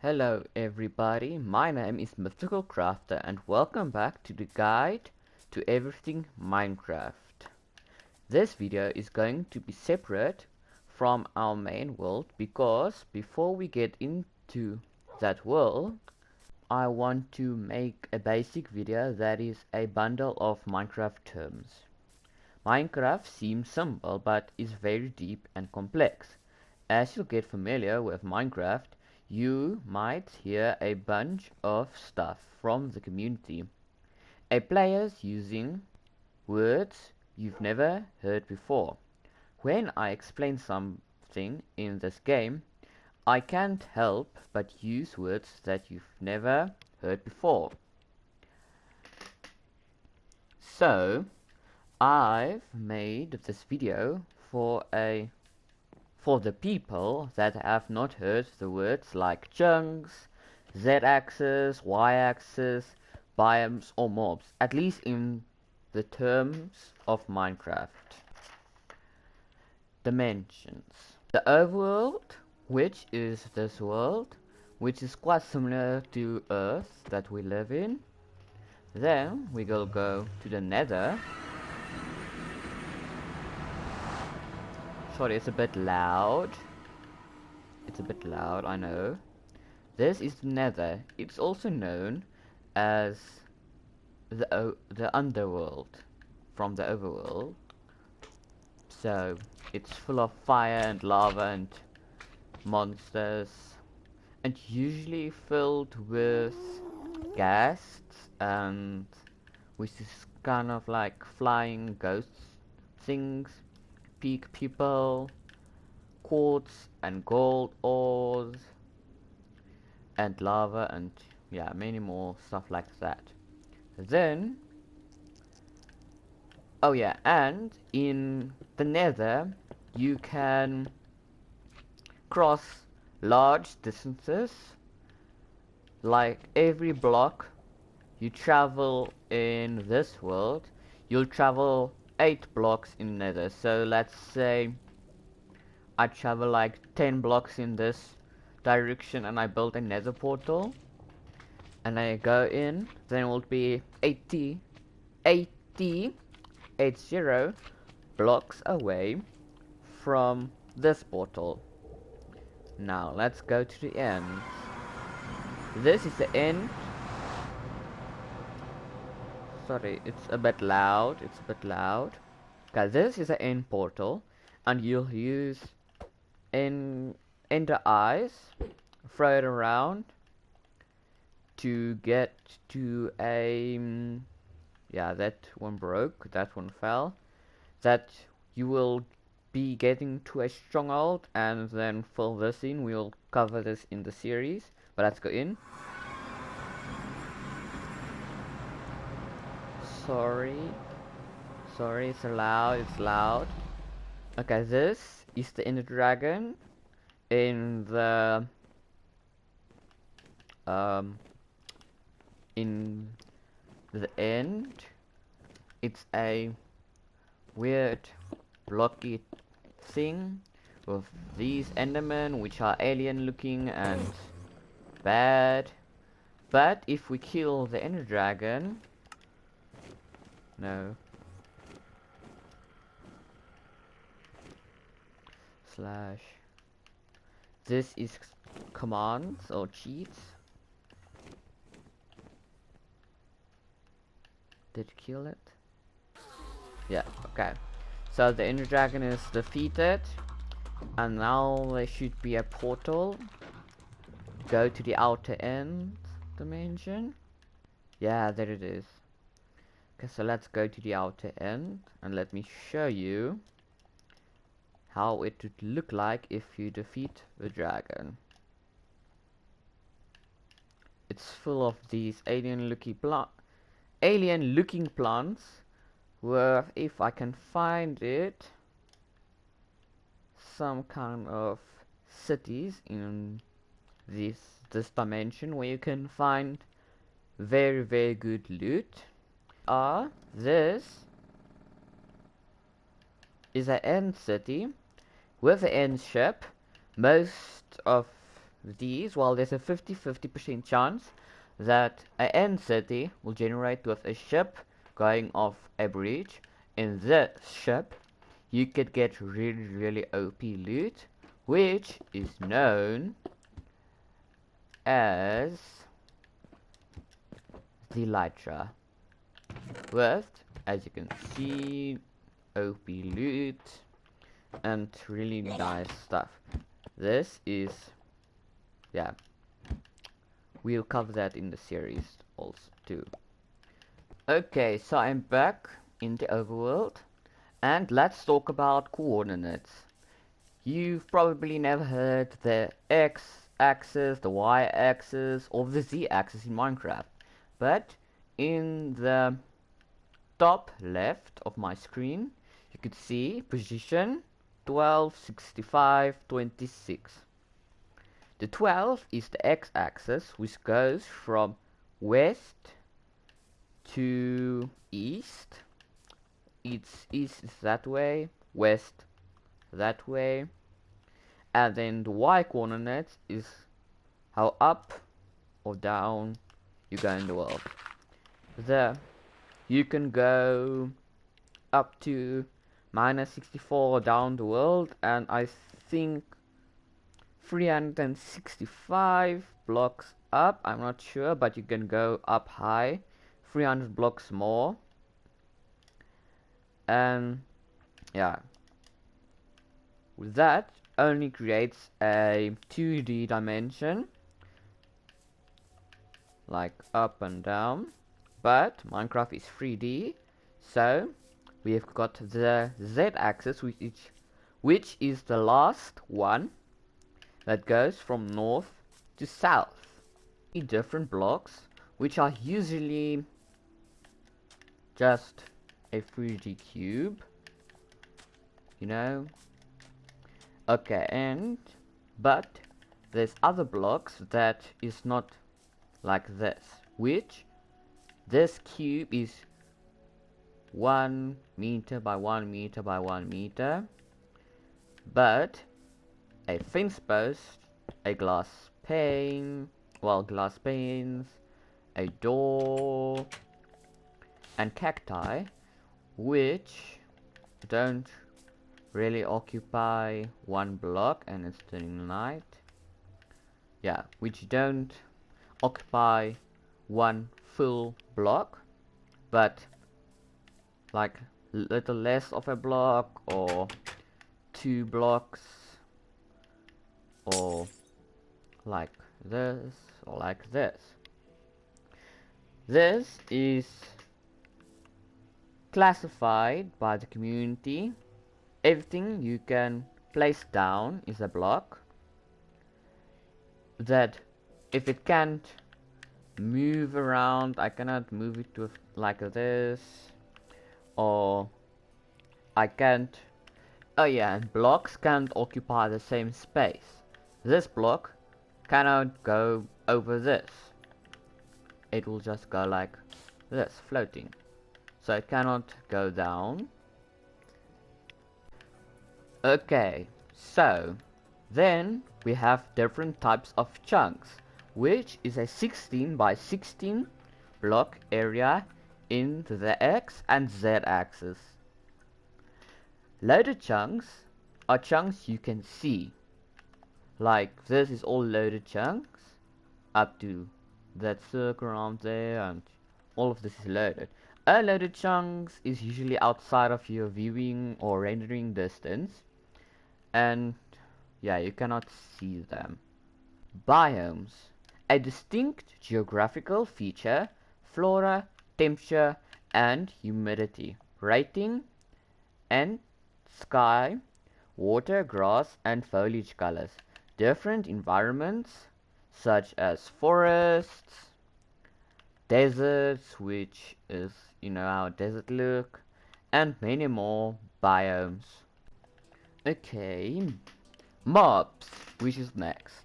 Hello everybody, my name is Mythical Crafter and welcome back to the guide to everything Minecraft. This video is going to be separate from our main world because before we get into that world, I want to make a basic video that is a bundle of Minecraft terms. Minecraft seems simple but is very deep and complex. As you get familiar with Minecraft, you might hear a bunch of stuff from the community. A players using words you've never heard before. When I explain something in this game, I can't help but use words that you've never heard before. So, I've made this video for the people that have not heard the words like chunks, z-axis, y-axis, biomes or mobs, at least in the terms of Minecraft. Dimensions. The overworld, which is this world, which is quite similar to Earth that we live in. Then we will go to the Nether. Sorry, it's a bit loud. It's a bit loud, I know. This is the Nether. It's also known as the underworld from the overworld. So it's full of fire and lava and monsters, and usually filled with ghasts and with this kind of like flying ghost things, peak people, quartz and gold ores, and lava, and yeah, many more stuff like that. Then, oh yeah, and in the Nether, you can cross large distances. Like every block you travel in this world, you'll travel 8 blocks in Nether. So let's say I travel like 10 blocks in this direction and I build a Nether portal and I go in, then it will be 80 blocks away from this portal. Now let's go to the end. This is the end. Sorry, it's a bit loud. Okay, this is the end portal, and you'll use ender eyes, throw it around to get to a yeah, that one broke, that one fell. That you will be getting to a stronghold, and then fill this in. We'll cover this in the series, but let's go in. Sorry, it's loud. Okay, this is the Ender Dragon in the end. It's a weird blocky thing with these Endermen, which are alien looking and bad. But if we kill the Ender Dragon, no. Slash. This is commands or cheats. Did you kill it? Yeah, okay. So the Ender Dragon is defeated. And now there should be a portal. Go to the outer end dimension. Yeah, there it is. Okay, so let's go to the outer end and let me show you how it would look like if you defeat the dragon. It's full of these alien looking plants, where if I can find it, some kind of cities in this dimension where you can find very good loot. This is an end city with an end ship. Most of these, well, there's a 50-50% chance that a end city will generate with a ship going off a bridge. In this ship, you could get really OP loot, which is known as the Elytra, with, as you can see, OP loot and really nice stuff. This is, yeah, we'll cover that in the series also too. Okay, so I'm back in the overworld, and let's talk about coordinates. You've probably never heard the x-axis, the y-axis, or the z-axis in Minecraft, but in the top left of my screen, you could see position 12, 65, 26. The 12 is the x-axis, which goes from west to east. It's east is that way, west that way, and then the y coordinate is how up or down you go in the world. You can go up to -64 down the world, and I think 365 blocks up, I'm not sure, but you can go up high 300 blocks more. And yeah, with that only creates a 2D dimension, like up and down, but Minecraft is 3D, so we've got the z-axis, which is the last one that goes from north to south. Different blocks, which are usually just a 3D cube, you know. Okay, but there's other blocks that is not like this, which this cube is 1 meter by 1 meter by 1 meter, but a fence post, a glass pane, well, glass panes, a door, and cacti, which don't really occupy one block, and it's turning night. Yeah, which don't occupy one full block, but like little less of a block, or 2 blocks, or like this, or like this. This is classified by the community. Everything you can place down is a block that if it can't move around, I cannot move it to like this, or I can't, oh yeah, and blocks can't occupy the same space. This block cannot go over this. It will just go like this, floating. So it cannot go down. Okay, so then we have different types of chunks, which is a 16 by 16 block area in the X and Z axis. Loaded chunks are chunks you can see. Like this is all loaded chunks up to that circle around there, and all of this is loaded. Unloaded chunks is usually outside of your viewing or rendering distance, and yeah, you cannot see them. Biomes, a distinct geographical feature, flora, temperature, and humidity, rating, and sky, water, grass, and foliage colors. Different environments, such as forests, deserts, which is, you know, how a desert look, and many more biomes. Okay, mobs, which is next.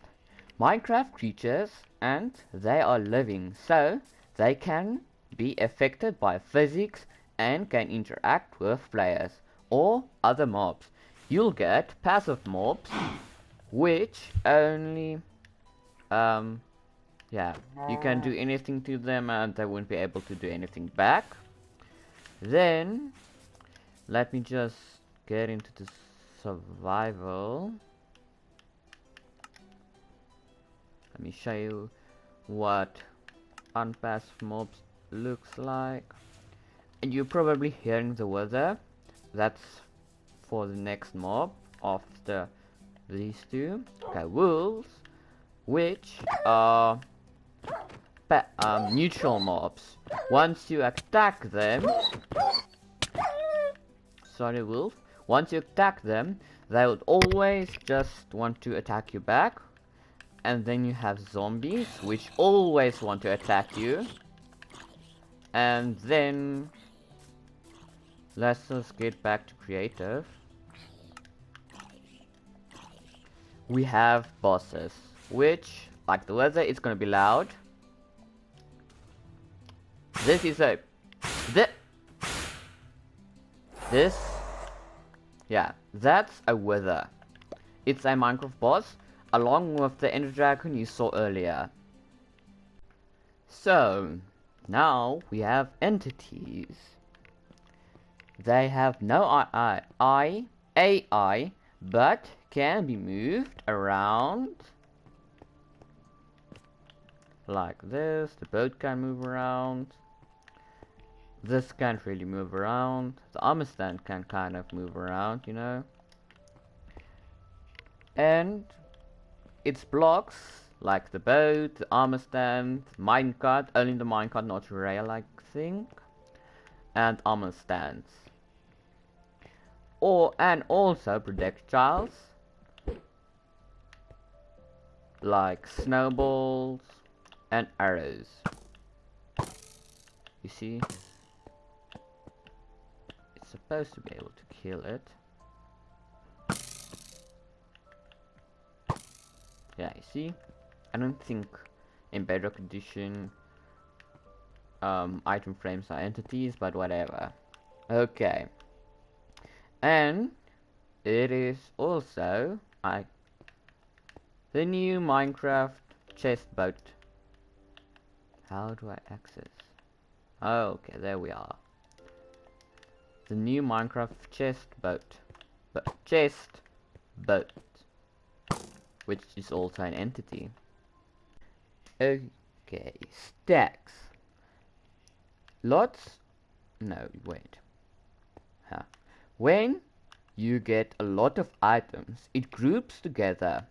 Minecraft creatures, and they are living, so they can be affected by physics and can interact with players or other mobs. You'll get passive mobs, which only yeah, you can do anything to them and they won't be able to do anything back. Then let me just get into the survival. Let me show you what unpassed mobs looks like. And you're probably hearing the weather. That's for the next mob after these two. Okay, wolves, which are neutral mobs. Once you attack them, sorry wolf, once you attack them, they would always just want to attack you back. And then you have zombies, which always want to attack you. And then let's just get back to creative. We have bosses, which, like the weather, it's gonna be loud. This is a this yeah, that's a wither. It's a Minecraft boss along with the Ender Dragon you saw earlier. So now we have entities. They have no AI, but can be moved around like this. The boat can move around. This can't really move around. The armor stand can kind of move around, you know. And its blocks, like the boat, the armor stand, minecart, only the minecart, not rail, I think, and armor stands. And also projectiles, like snowballs and arrows. You see? It's supposed to be able to kill it. Yeah, you see? I don't think in Bedrock Edition item frames are entities, but whatever. Okay. And it is also the new Minecraft chest boat. How do I access? Oh, okay, there we are. The new Minecraft chest boat. Which is also an entity. Okay, stacks. No, wait. When you get a lot of items, it groups together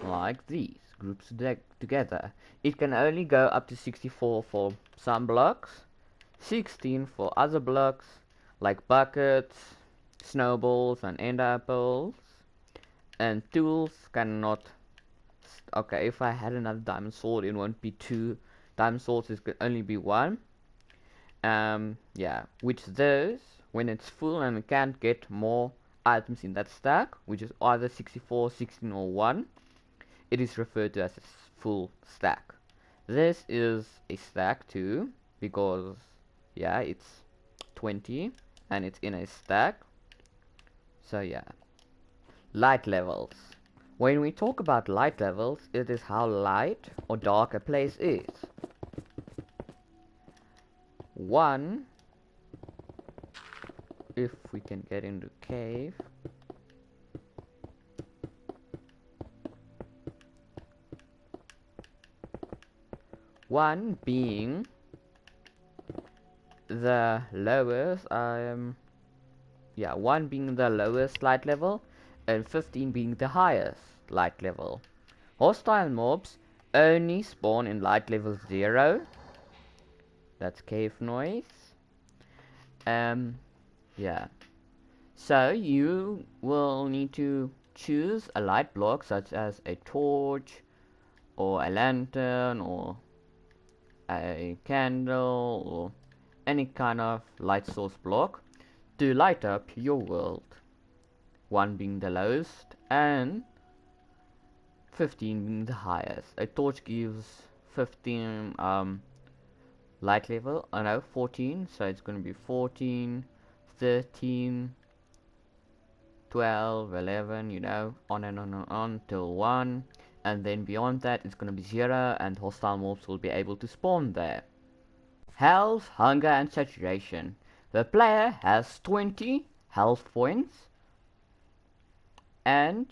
like these. Groups together. It can only go up to 64 for some blocks, 16 for other blocks, like buckets, snowballs, and end apples. And tools cannot. Okay, if I had another diamond sword, it won't be 2 diamond swords. It could only be 1. Yeah, which those, when it's full and we can't get more items in that stack, which is either 64, 16, or 1, it is referred to as a full stack. This is a stack too, because yeah, it's 20 and it's in a stack. So yeah. Light levels. When we talk about light levels, it is how light or dark a place is. 1, if we can get into cave. 1 being the lowest, 1 being the lowest light level, and 15 being the highest light level. Hostile mobs only spawn in light level 0. That's cave noise. Yeah. So you will need to choose a light block such as a torch or a lantern or a candle or any kind of light source block to light up your world. 1 being the lowest and 15 being the highest. A torch gives 15 light level, 14, so it's going to be 14, 13, 12, 11, you know, on and on and on till 1. and then beyond that it's gonna be 0 and hostile mobs will be able to spawn there. Health, hunger and saturation. The player has 20 health points, and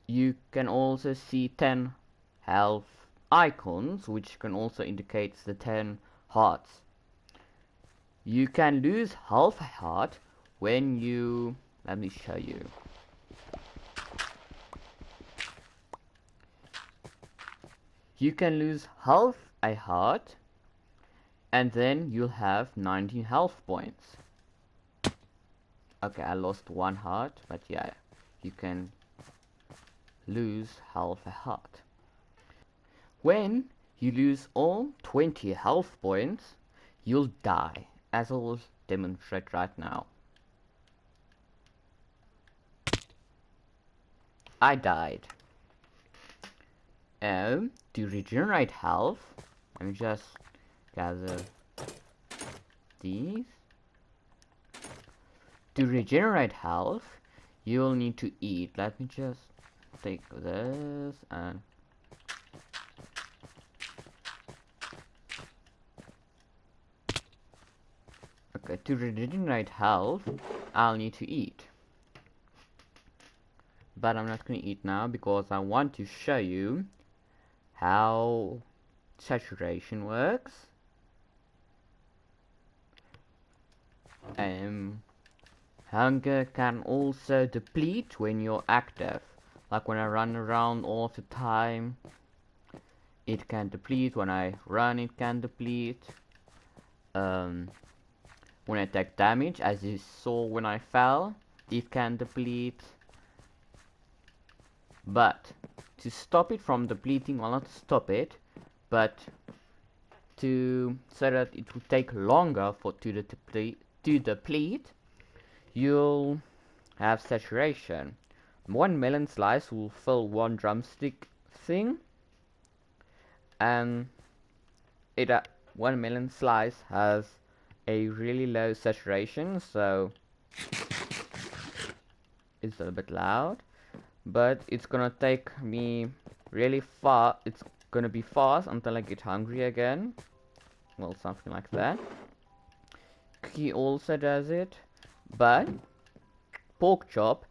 you can also see 10 health icons, which can also indicate the 10 hearts. You can lose half a heart when you, let me show you. You can lose half a heart and then you'll have 19 health points. Okay, I lost one heart, but yeah, you can lose half a heart. When you lose all 20 health points, you'll die, as I will demonstrate right now. I died. To regenerate health, let me just gather these. To regenerate health, you'll need to eat. Let me just take this and okay, to regenerate health, I'll need to eat. But I'm not going to eat now because I want to show you how saturation works. Hunger can also deplete when you're active. Like when I run around all the time, it can deplete. When I run, it can deplete. When I take damage, as you saw when I fell, it can deplete. But to stop it from depleting, well, not to stop it, but so that it will take longer to deplete, you'll have saturation. 1 melon slice will fill 1 drumstick thing, and 1 melon slice has a really low saturation, so it's a bit loud, but it's gonna take me really far. It's gonna be fast until I get hungry again. Well, something like that. Cookie also does it, but pork chop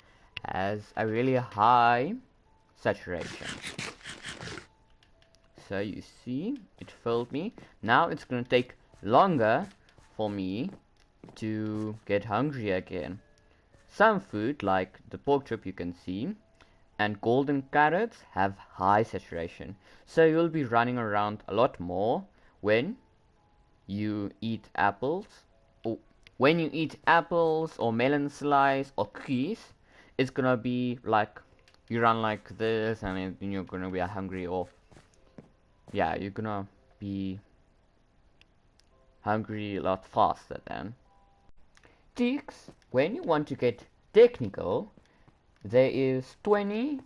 has a really high saturation. So you see, it filled me. Now it's gonna take longer for me to get hungry again. Some food, like the pork chop you can see, and golden carrots have high saturation. So you'll be running around a lot more when you eat apples. Or when you eat apples or melon slice or cookies, it's gonna be like you run like this, and then you're gonna be hungry, or yeah, you're gonna be hungry a lot faster then. Ticks, when you want to get technical, there is 20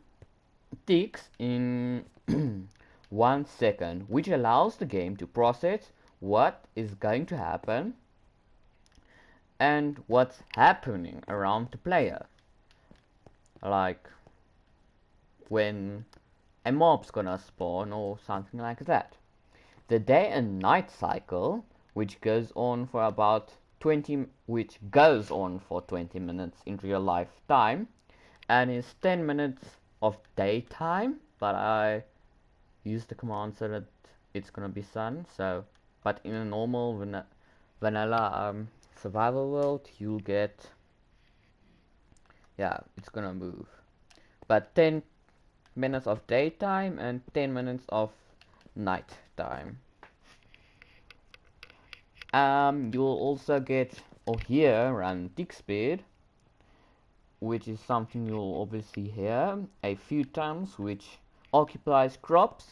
ticks in 1 second, which allows the game to process what is going to happen and what's happening around the player. Like when a mob's gonna spawn or something like that. The day and night cycle, which goes on for 20 minutes in real life time, and is 10 minutes of daytime, but I use the command so that it's gonna be sun. So, but in a normal vanilla survival world, you'll get, yeah, it's gonna move. But 10 minutes of daytime and 10 minutes of night time. You'll also get, here, and tick speed, which is something you'll obviously hear a few times, which occupies crops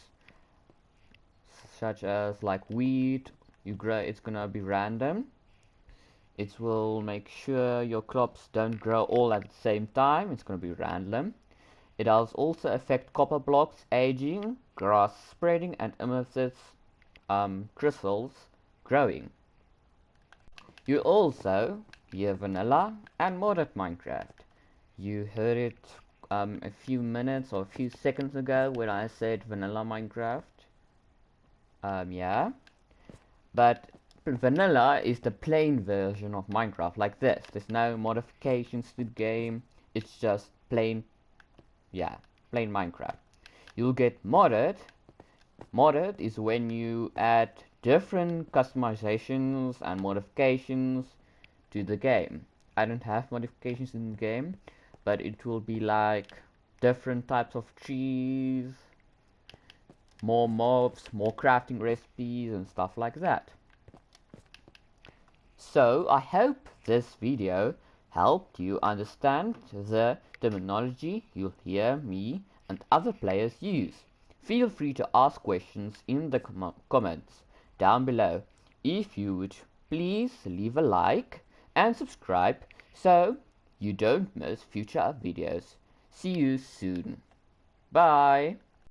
such as like wheat. You grow, it's gonna be random. It will make sure your crops don't grow all at the same time. It's gonna be random. It does also affect copper blocks aging, grass spreading, and amethyst crystals growing. You also hear vanilla and modded Minecraft. You heard it a few minutes or a few seconds ago when I said vanilla Minecraft. Yeah, but vanilla is the plain version of Minecraft, like this. There's no modifications to the game. It's just plain, yeah, plain Minecraft. You'll get modded. Modded is when you add different customizations and modifications to the game. I don't have modifications in the game, but it will be like different types of trees, more mobs, more crafting recipes and stuff like that. So I hope this video helped you understand the terminology you'll hear me and other players use. Feel free to ask questions in the comments down below. If you would please leave a like and subscribe so you don't miss future videos. See you soon. Bye.